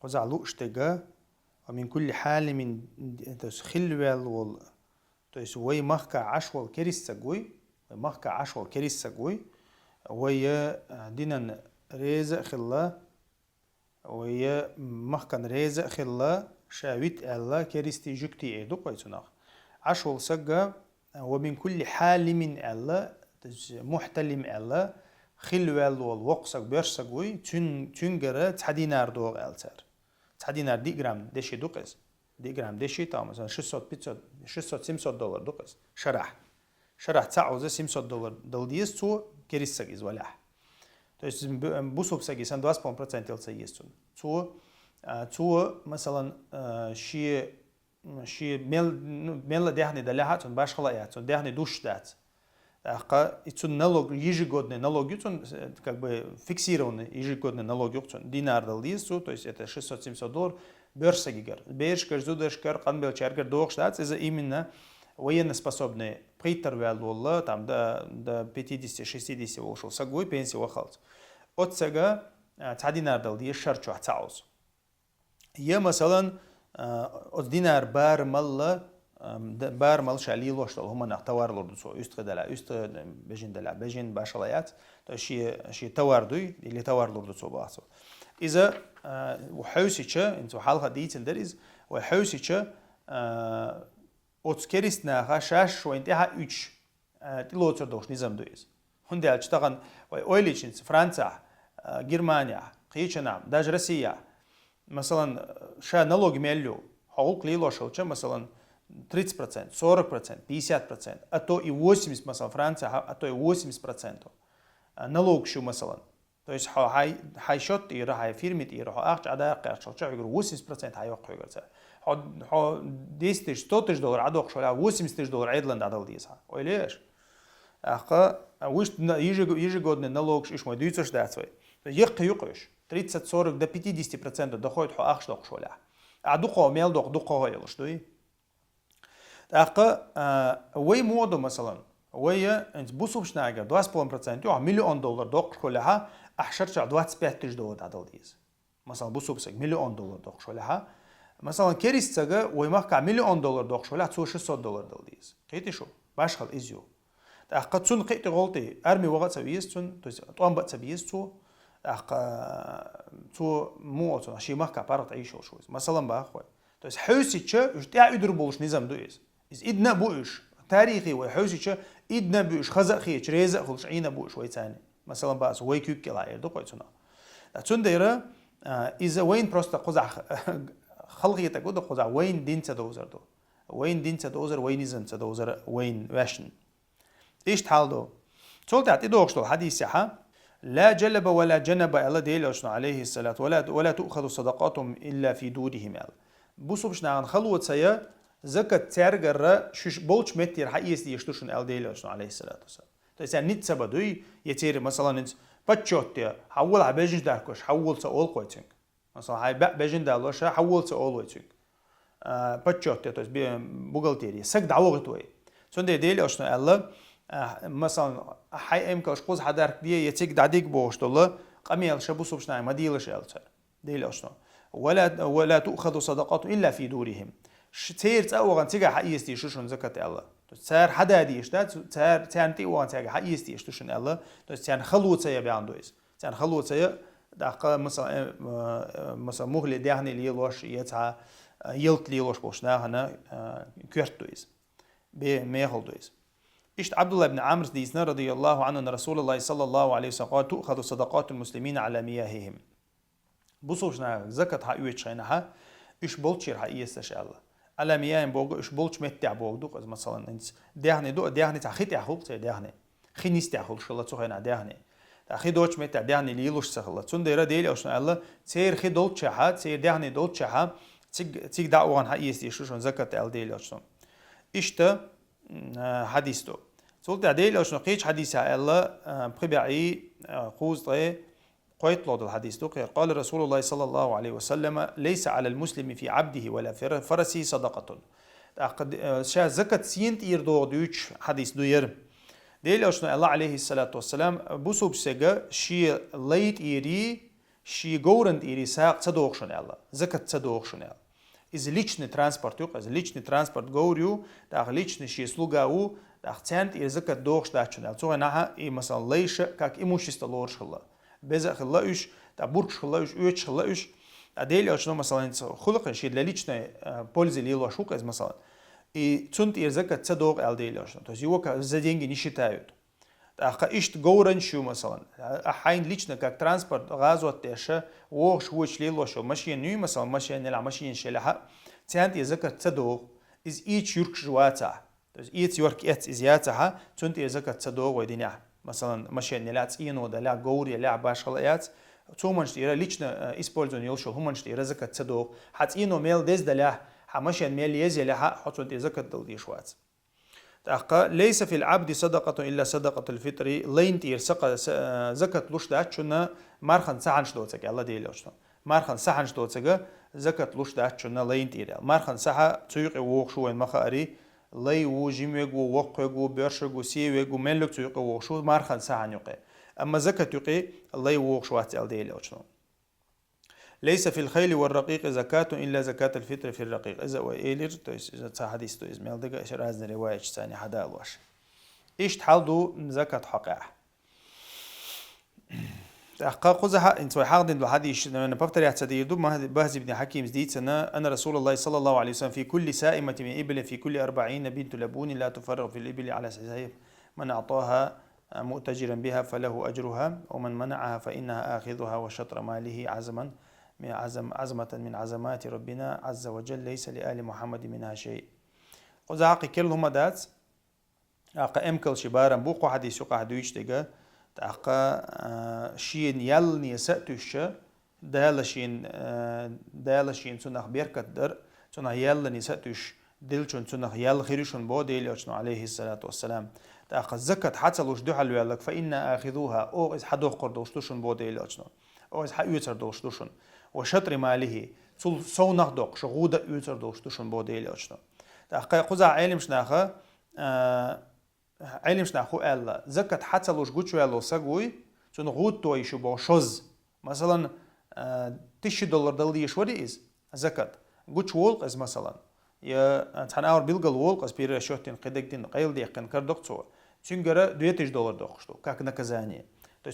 قزع لوشتغا ومن كل حال من خلوال وال تويس وي مخكا عشوال كريسساغوي مخكا عشوال كريسساغوي وي دينن ريزق خلا وي مخكن ريزق خلا شاويت الله كريستي جكتي إدو قيتناخ عشوال سجا ومن كل حال من الله محتلم الله خلوال والوقسك بيرساغوي تنجرة تحدينار دوغ ألتر تحدينار دي جرام دشي دوقس دي جرام دشي تا مثلا 600-700 دولار دوقس شرح تعوزه 700 دولار دولديس تو كريساغيز ولاح то есть бусопсаги сан 2,5% елца есть تو مثلا شي مел дяхни даляхат он баш хлаят он дяхни душ дат ицун налог ежегодный налог ицун как бы фиксированный ежегодный налог ицун динар дaldиз то есть это 600-700 долларов бирсагигер бешкер зудешкер канбел чаргер дохштат это именно военноспособные притервел волла там до 50-60 ушел сагой пенсия вахалт от сега динар дaldиз шарчу атауз я مثلا от динар бар малла بار مالش عليه لوشتل هم نختوار لردو سو است بجن باشلايات تو شي تواردوي اللي توار لردو سو باسو اذا وحوسيچه انتو حالها ديتن دريز وحوسيچه اوتسكريستنا خاشاش شو انتها 3 دلوتر دوش نظام دويز هندي اشتغل اويليچن فرنسا германия قيچنا داج روسيا مثلا شا налоги меллю حقوق ليلوشلچه مثلا 30%, 40%, 50%, а то и 80%, مثلا Франция, а то и 80% налог شو مثلا. То есть هاي شوت يرى هاي فيرمة يرى هاي أخش عدا قرش شو يقول 80% هاي وقت يقول سا. ها 10 دولار عدا قرش ولا 80 دولار عيدلاند عدا وديسها. وليش؟ أخا وش يجي налог إيش ما دويتش داتوي. يقيش 30-40 до 50% доходит ها أخش دقش ولا. عدو قامل دق هاي لش دوي. أخا وي مودو مثلا وي أنت بوسوبش ناقة 2,5% يو $1,000,000 دقش ولا أحشرش 25 دولار عدا وديس. مثلا بوسوبسك $1,000,000 دقش ولا مثلا كريستجا ويمحك $1,000,000 دقش ولا $600 دولديس. قيتي شو؟ باش خل إزيو. أخا تون قيتي غلطي أرمي وقت سبيس تون توان بات سبيس تو أخا تو مو أصلا شيء محك بارت عيشه شو مثلا بأخوي. تويس حوسي شة يشتاع يدرب بولش نظام دويس. إذا إدنا بوش تاريخي وحوسي شة إدنا بوش خزقي ريزق خلش عينا بوش ويتاني. مثلا بس ويكيك كلا يردو قيتنا. تون ديره إذا وين بروستا قزع خلقي تقول قزع وين دين تدوزر دو وين دين تدوزر وين إزم تدوزر وين واشن إيش تحال دو تقول تعطي دوغش دو حديث ها لا جلب ولا جنب الله ديلوشنا عليه الصلاة ولا تؤخذ صدقاتهم إلا في دورهم الله بوسوبش نعن خلوة سيا زكاة ترجر شش بولش متر حقيقي يشتوشن الله ديلوشنا عليه الصلاة والسلام تيسان نيت سبدوي يتير مثلا نت بتشوت حول عبيجن داركوش حول سأول قوتين مثلا هاي بيجن دالوش حول سأول قوتين بتشوت تيس بوغلتيري سك دعوغتوي سندي ديلوشنا الله مثلا حي امكاش قوز حدارك دي يتيك دعديك بوشتولا قميل شبوسو بشناي ما ديلش التر ديلوشنا ولا تؤخذ صدقات الا في دورهم شتير تاوغان تيغا حيستي شوشن زكاه الله تسار حدا دي اشتات تسار تانتي وان تيغا حيستي شوشن الله تسان خلوت سيا بياندويس تسان خلوت سيا دقه مثلا مغلي دهني ليلوش يتع يلت ليلوش بوشنا هنا كيرتويس بميهلدويس إشت عبد الله بن عمرو ديسنا رضي الله عنه أن رسول الله صلى الله عليه وسلم قال تؤخذ صدقات المسلمين على مياههم بوصوشنا زكاة حقيقة شينها إيش بولشير حقيقة الله على مياههم بوجو إيش بولش متع بوجو مثلا إنس دهني دو دهني تأخذ يأخذ دهني خنيس تأخذ شلا تسوينا دهني تأخذ دوش متع دهني ليلوش سخلا تندير ديل أوشنا الله سير خد دولش حد سير دهني دولش حد تيج دعوان حقيقة يشوشون زكاة الديل أوشنا إشت حديثه سولت عديل أوش نقيش حديث الله بخبعي خوز طي قيت لود الحديث دوقي قال رسول الله صلى الله عليه وسلم ليس على المسلم في عبده ولا فرسه صدقة قد شا زكاة سينت يردو دوش حديث دوير ديل أوش الله عليه الصلاة والسلام بوسوب سجا شي ليت إيري شي جورند إيري ساق صدوقشن الله زكاة صدوقشن الله إذا ليشني ترانسبورت يوق إذا ليشني ترانسبورت جوريو داخل ليشني شيء سلوجاو داخل تانت إذا زكاة دوغش داشون التوه نها إيه مثلا ليش كاك إيموشيست لورش خلا بزا خلا إيش تبورش خلا إيش إيش خلا إيش أديل أشنو مثلا خلق شيء ليشني بولزي ليلو شوك إذا مثلا إيه تونت إذا زكاة تصدق أديل أشنو توزي وك زدينجي نشيتايد داخل إيش جورن شو مثلا أحين ليشنا كاك ترانسبورت غازوات تيشة ووش وش ليلو شو ماشين نيو مثلا ماشين نلع ماشين شلها تانت إذا زكاة تصدق إز إيش يركش جواتا إيت يورك إيت إزياتها تونت إزكاة تصدق ودينها مثلا ماشين نلات إينو ده لا جوري لا باش خلايات تومنش تيرا ليشنا إسبولزون يلشوا همنش تيرا زكاة تصدق حتى إينو ميل ديز ده لا حماشين ميل يزي لها حتى إزكاة دلدي شوات تأقى ليس في العبد صدقة إلا صدقة الفطر لين تير سقى زكاة لوش دات شنا مارخن سحنش دوتك الله دي لوشنا مارخن سحنش دوتك زكاة لوش دات شنا لين تير مارخن سحا تيق ووق شو مخاري لي وجيميغو وقيغو بيرشغو سيويغو ملك تيقو وشو مارخن ساعن يقي اما زكاة يقي لي وقشوات الديل اوشنو ليس في الخيل والرقيق زكاة الا زكاة الفطر في الرقيق اذا وايلر تويس اذا حديث تويس مالدغ اشرازن روايه ثاني حدا الوش ايش تحلدو زكاة حقاه تحقق قزها انت حاضن لو حديث انا بفتر يحتديدو ما بهز ابن حكيم زديت انا رسول الله صلى الله عليه وسلم في كل سائمة من ابل في كل 40 بنت لبون لا تفرغ في الابل على سيف من اعطاها مؤتجرا بها فله اجرها ومن منعها فانها اخذها وشطر ماله عزمة من عزمات ربنا عز وجل ليس لآل محمد منها شيء قزها كلهم دات امكل شبارا بوقو حديث يقع دويش دقا تأقى شين يلني سأتوشة دالشين تنخ بيركت در تنخ يلني سأتوش دلشون تنخ يل خيرشون بو ديليوشنو عليه الصلاة والسلام تأقى الزكاة حتى لوش دوحلو يالك فإنا آخذوها أو إذ حدوخ قردوشتوشن بو ديليوشنو أو إذ حيوتر دوشتوشن وشطر ماله سونخ دوق شغودة يوتر دوشتوشن بو ديليوشنو تأقى قزع علم شناخة علم شناخو ألا زكاة حتى لوش قوتشو يالو ساقوي تون غود تو يشو بو شوز مثلا $10 دلدي شوري إز زكاة قوتش وولق إز مثلا يا تحناور بيلغل وولق إز بيرا شوتين قدك دين قيل ديقن كردوك تو تنجرا $200 دوخشتو كاك نكزانية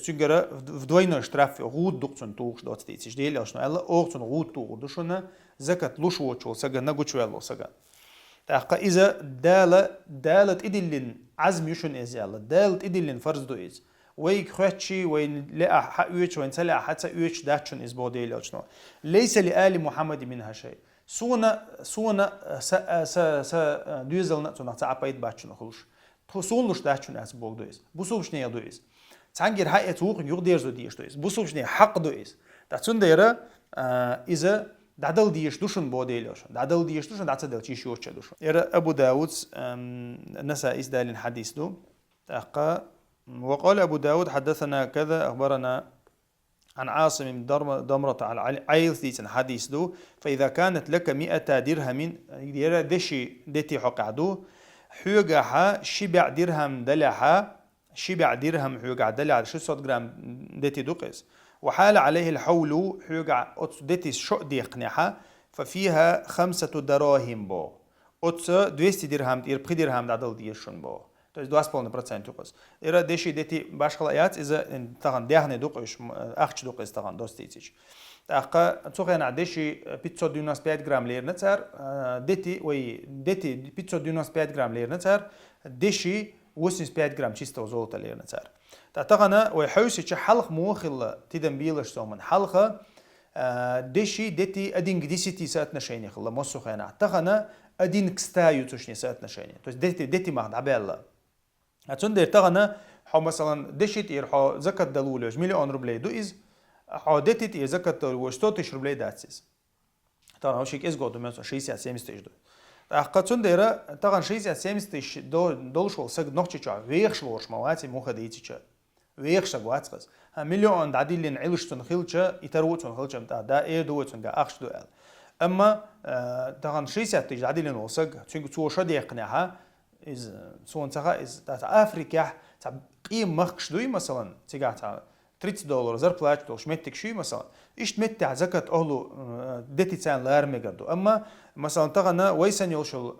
تنجرا فدوينو اشتراف غود دوقتون توقش دوت تيتش ديلي أشنو ألا أوغتون غود توق دوشونا زكاة لوش ووتشو ساقا نقوتشو يالو ساقا تأقى إذا دالت إدلين عزم يشون إزيالا دالت إدلين فرز دو إز ويك خواتشي وين لا حقويتش وين سلا حتى يويتش داتشون إز بوديل أوشنو ليس لآل محمد منها شيء سونا دوزل نتونا تعبيد باتشون خلوش تسولش داتشون إز بودو إز بوسولش نيا دو إز تانجر هاي توق يقدر زوديش تويس بوسوش نه حق دويس تاتون ديرا إذا دعدل ديش دوشن بوديلوش دعدل ديش دوشن دعتدل تيش يوش دوشن يرى أبو داود نسا إسدال الحديث دو تأقى وقال أبو داود حدثنا كذا أخبرنا عن عاصم من ضمرة على عيلثيس حديث دو فإذا كانت لك 100 درهم يرى دشي دتي حقعدو حوجها شبع درهم دلعها شبع درهم حوجع دلع 600 جرام دتي دوقس وحال عليه الحول حوجع دتي شو ديقنها ففيها 5 دراهم بو أتس 200 درهم تير بخي درهم دادل ديشون بو то есть 2,5% دوقس إذا دشي دتي باشخلايات إذا تغن دهني دوقش أخش دوقس تغن دوستيتش تأقى تسوقين عدشي 595 جرام لير نتر دتي وي دتي 595 جرام لير نتر دشي 85 جرام чистого золота لير نتر تأتغنا ويحوسي تش حلق موخل تدم بيلش سومن حلقة دشي دتي أدين قديسيتي سات نشيني خلا موسوخين تغنا أدين كستايو تشني سات نشيني то есть دتي ماخد عبالله هتون تغنا حو مثلا دشي تير حو زكاة دلولوش مليون روبلي دو إز حادثة إيه زكاة وشتوتش روبلي داتسيس طبعا هو شيء إز قدوم مثلا 60-70 دو أحقتون ديرا طبعا 60-70 دول شو سج نقطة شو ويخش لورش مواتي مخديتي شو ويخش بواتقس مليون عديلين علشتون خيلشة يتروتون خيلشة متاع دا إيه دوتون جا أخش دو أما طبعا 60 عديلين وسج تشينكو تو شو ديقنعها إز سون تاع إز تاع أفريقيا تاع قيم مخش دوي مثلا تيجا تاع $30 زربلاش دوش متك شيء مثلا إيش متع زكاة أهله دتي تان لارمي قدو أما مثلا تغنى ويسن يوشل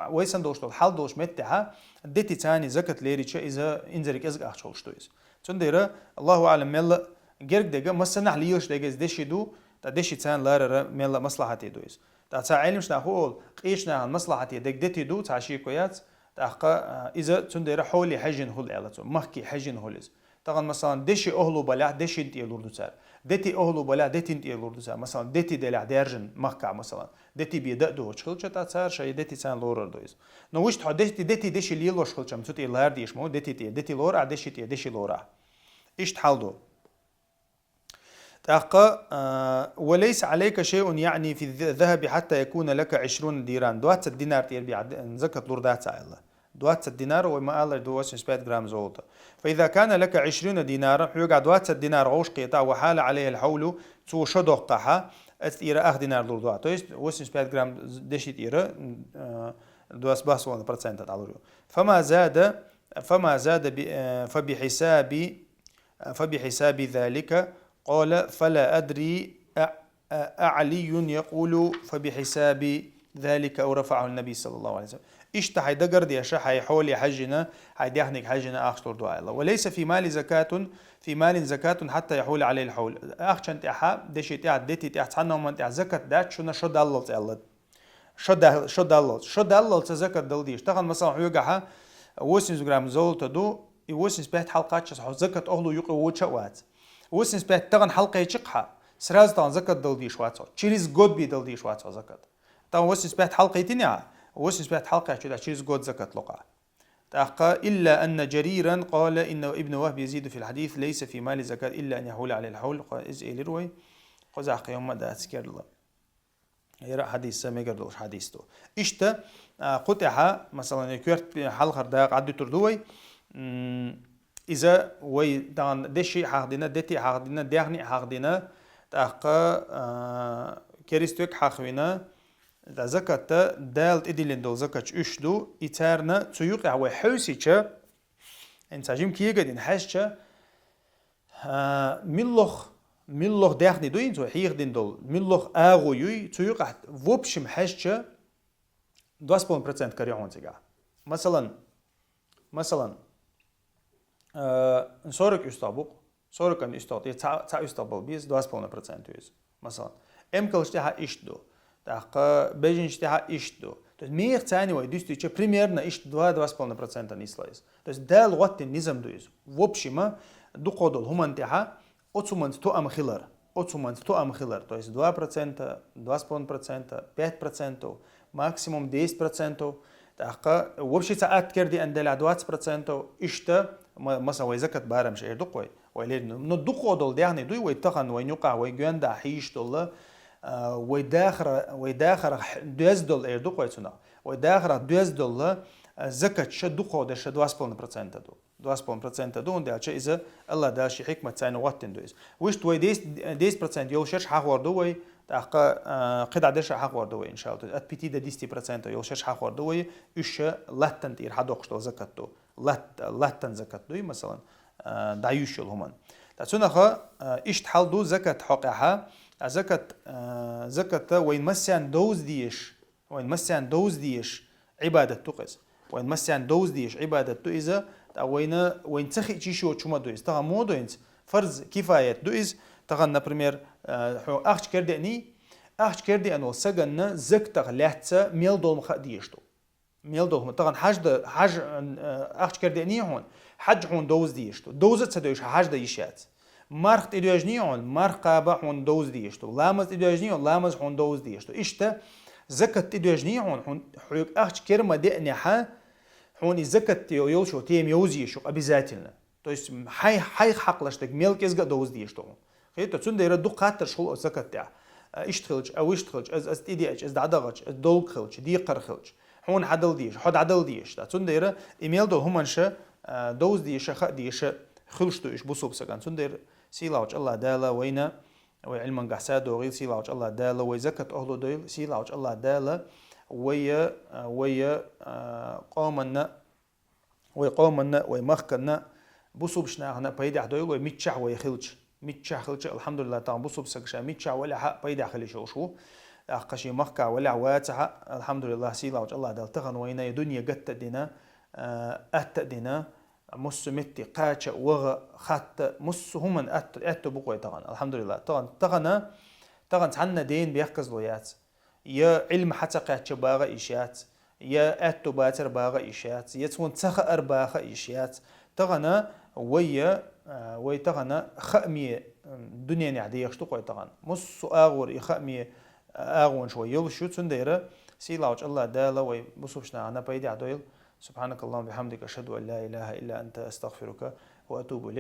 ويسن دوشل حال دوش متعها دتي تاني زكاة ليريتش إذا إنزرك إزق أخشول شتويس تنديرا الله أعلم ملا جرك دقة مثلا حليوش دقة دشي دو تدشي تان لارر ملا مصلحتي دويس تاع علمش نقول قيشنا مصلحتي دق دتي دو تعشي كويات تأخا إذا تنديرا حولي حجن هول علتو مخكي حجن هولز طبعا مثلا دشي أهلو بلا دشي انتي لوردو سار دتي أهلو بلا دتي انتي لوردو سار مثلا دتي دلع دارجن مخكع مثلا دتي بيدقدو شخلشة تاثار شيء دتي سان لورر دويز نوش تحد دتي دشي ليلو شخلشة متوتي لار ديش مو دتي لورع دشي لورع إيش تحلدو تأقى وليس عليك شيء يعني في الذهب حتى يكون لك 20 ديران دوات الدينار تيربي زكاة لوردات الله دوات الدينار وما قال دوات 7 جرام زولتا فإذا كان لك 20 دينارا حيوقع دوات الدينار عوش قيطع وحال عليه الحول تو شدوقها أثير أخ دينار لوردات تويست 7 جرام دشيت إيرا دوات باس 1% تعالوا فما زاد فبحساب ذلك قال فلا أدري أعلي يقول فبحساب ذلك أو رفعه النبي صلى الله عليه وسلم إيش تحي دقر دي أشا حي حولي حجنا حي ديحنك حجنا أخشتر دعاء الله وليس في مال زكاة حتى يحول عليه الحول أخشن تحا دشي تحا دتي تحا تحنا ومن تحا زكاة دات شو دلل تعلد شو دلل زكاة دل ديش تغن مثلا حيوقعها 8 جرام زول تدو 8 بيت حلقات شصحو زكاة أهلو يقي وشوات 8 بيت تغن حلقة يشقها سراز طبعا زكاة دل ديش واتو تشيريز قد بي دل ديش واتو زكاة طبعا 8 بيت حلقة يتنيا وسنسبات حلقة شو تشيز جود زكاة لقعة تأقى إلا أن جريرا قال إن ابن وهب يزيد في الحديث ليس في مال زكاة إلا أن يحول عليه الحول قال إز إلي روي قزاق يوم دا أتسكر الله يرى حديث سميقر دوش حديث دو إشتا قطعها مثلا يكورت حلقة داق عدو تردوي إذا وي دان دشي حاقدنا دتي حاقدنا ديغني حاقدنا تأقى كريستوك حاقونا دا زكاة دالت إدلين دول زكاة أشدو إتارنا تيوقع وحوسيشا إنسا جيم كيغدين حاشا ملوخ داخني دو إنسو حيغدين دول ملوخ آغو يوي تيوقع وبشم حاشا 2,5% كاريعون تيغا مثلا نصورك أستابوق صورك أن أستابوق تا أستابوق بيز 2,5% يوز مثلا أمكالشتها إشدو تاقى بيجنشتها إشتو то есть мир цани вой дистиче примерно ишт 2,5% нислайс то есть дал ватти низам дуиз в общем дуқодол хумантиха отсумант то ам хилар то есть 2%, 2,5%, 5%, максимум 10%. تاقى وبشي ساعات كردي أن دلع 20% إشتا مثلا ويزكت بارم شيء دقوي ويلين ندقو دول دهني دوي ويتقن وينقع ويجوان حيش دول ويداخر دوز دول دقوي تنا ويداخر دوز دول زكاة شدقو ده شد 2,5% دو 2,5% دو عند الشيء إذا الله ده شيء حكمة تسعين وقتين دويز ويش توي 10% يوشش حق وردوي تحقق قطع دش حق وردوي إن شاء الله أت بيتي ده 10% يوشش حق وردوي إيش لاتن تير حدوقش دو زكاة دو لاتن زكاة دوي مثلا دعيوش الهمان تسونا خا إيش تحل دو زكاة حقها زكاة وين مسيان دوز ديش عبادة تقص وين مسيان دوز ديش عبادة تو إذا وين تخي تشيشو تشوما دويز تغا مو دوينز فرض كفاية دويز تغا نبرمير أخش كردي أنو سجن زك تغلحت ميل دول مخ ديشتو ميل دول تغا حاج أخش كردي هون حج هون دوز ديشتو دوزة تدويش حاج ديشات مارخ إدواجني هون مارخ قابا هون دوز ديشتو لامز إدواجني هون لامز هون دوز ديشتو إشتا زكاة إدواجني هون حيوك أخش كرمة دقني هون الزكاة يوشو تيم يوزيشو обязательно. То есть حي حقلشتك ملك إزقا دوز ديشتو. خير تسون دايرة دو قاتر شغل الزكاة تاع. اشتخلج أو اشتخلج از تيديش از دعدغج از دول خلج دي قرخلج. هون عدل ديش حد عدل ديش. تسون دايرة إيميل دو همانشة دوز ديش خ ديش خلشتو إيش بوسوب سكان. تسون دايرة سيلاوج الله دالا وينا وعلما قحسادو غير سيلاوج الله دالا وزكاة أهلو دويل سيلاوج الله دالا ويا قومنا ويمخكنا بوسوب شناهنا بيد عدويل ويمتشع ويخلج متشع خلج الحمد لله طبعا بوسوب سكشا متشع ولا حق بيد خليش وشو أقشي مخكع ولا واتع الحمد لله سيلاوج الله دال تغن وينا الدنيا قت دينا أتدينا مس متي قاتش وغ خط مس هم أت بقوي طبعا الحمد لله طبعا عنا دين بيحكز لويات يا علم حتى قاتش باغا إيشات يا أتو باتر باغا إيشات يا تون تخر باغا إيشات تغنا وي تغنا خأمي دنيا نعدي يخشتو قوي تغن مس آغور يخأمي آغون شوي يلشو تنديره سيلاوج الله دالا وي بصوبشنا عنا بيدي عدويل سبحانك اللهم بحمدك أشهد أن لا إله إلا أنت أستغفرك وأتوب إليك